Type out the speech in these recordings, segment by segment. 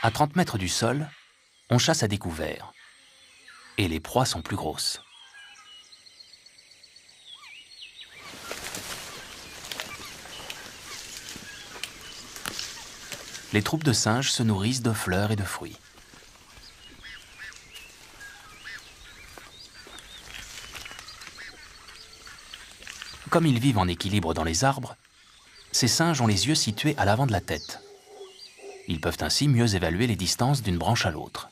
À 30 mètres du sol, on chasse à découvert. Et les proies sont plus grosses. Les troupes de singes se nourrissent de fleurs et de fruits. Comme ils vivent en équilibre dans les arbres, ces singes ont les yeux situés à l'avant de la tête. Ils peuvent ainsi mieux évaluer les distances d'une branche à l'autre.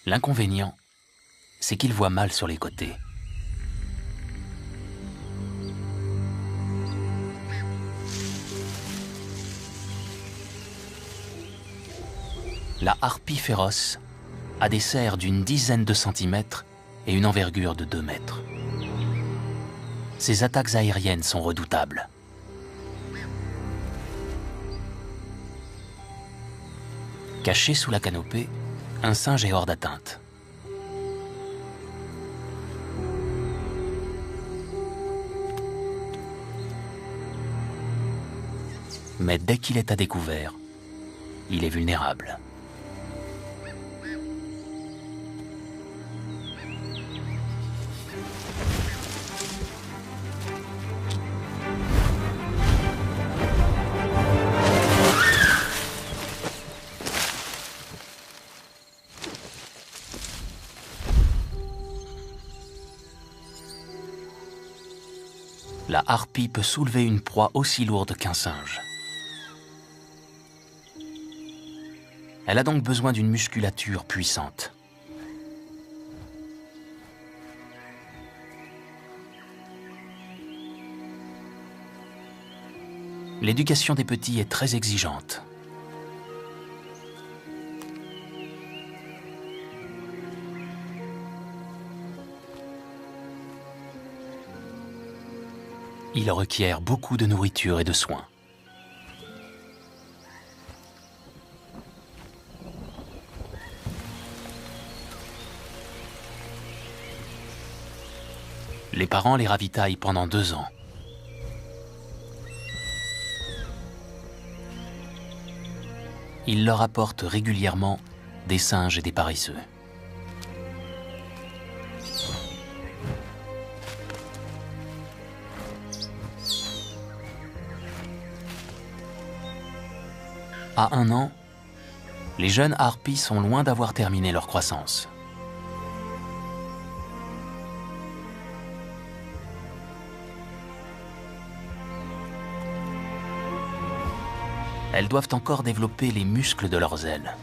L'inconvénient, c'est qu'ils voient mal sur les côtés. La harpie féroce a des serres d'une dizaine de centimètres et une envergure de 2 mètres. Ses attaques aériennes sont redoutables. Caché sous la canopée, un singe est hors d'atteinte. Mais dès qu'il est à découvert, il est vulnérable. La harpie peut soulever une proie aussi lourde qu'un singe. Elle a donc besoin d'une musculature puissante. L'éducation des petits est très exigeante. Il requiert beaucoup de nourriture et de soins. Les parents les ravitaillent pendant 2 ans. Ils leur apportent régulièrement des singes et des paresseux. À 1 an, les jeunes harpies sont loin d'avoir terminé leur croissance. Elles doivent encore développer les muscles de leurs ailes.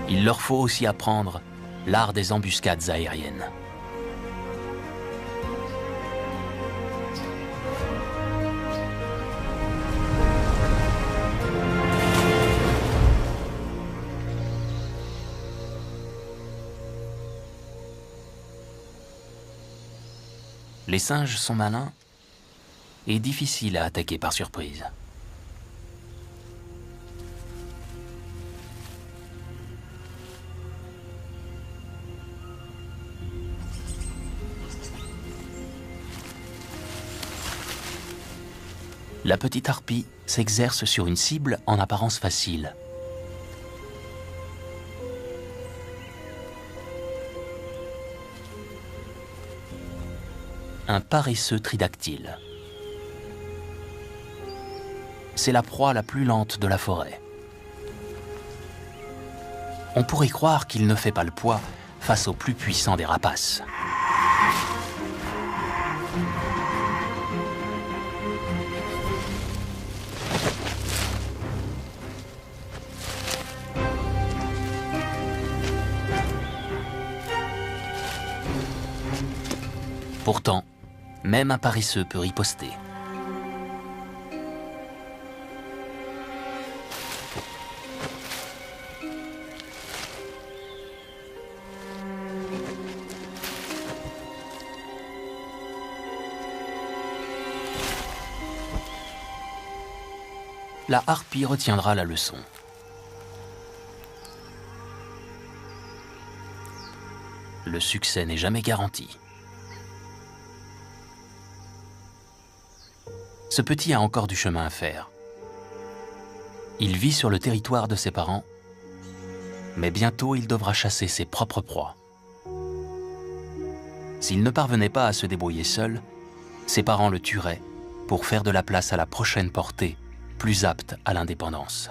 Il leur faut aussi apprendre l'art des embuscades aériennes. Les singes sont malins et difficiles à attaquer par surprise. La petite harpie s'exerce sur une cible en apparence facile. Un paresseux tridactyle. C'est la proie la plus lente de la forêt. On pourrait croire qu'il ne fait pas le poids face au plus puissant des rapaces. Pourtant, même un paresseux peut riposter. La harpie retiendra la leçon. le succès n'est jamais garanti. Ce petit a encore du chemin à faire. Il vit sur le territoire de ses parents, mais bientôt il devra chasser ses propres proies. S'il ne parvenait pas à se débrouiller seul, ses parents le tueraient pour faire de la place à la prochaine portée, plus apte à l'indépendance.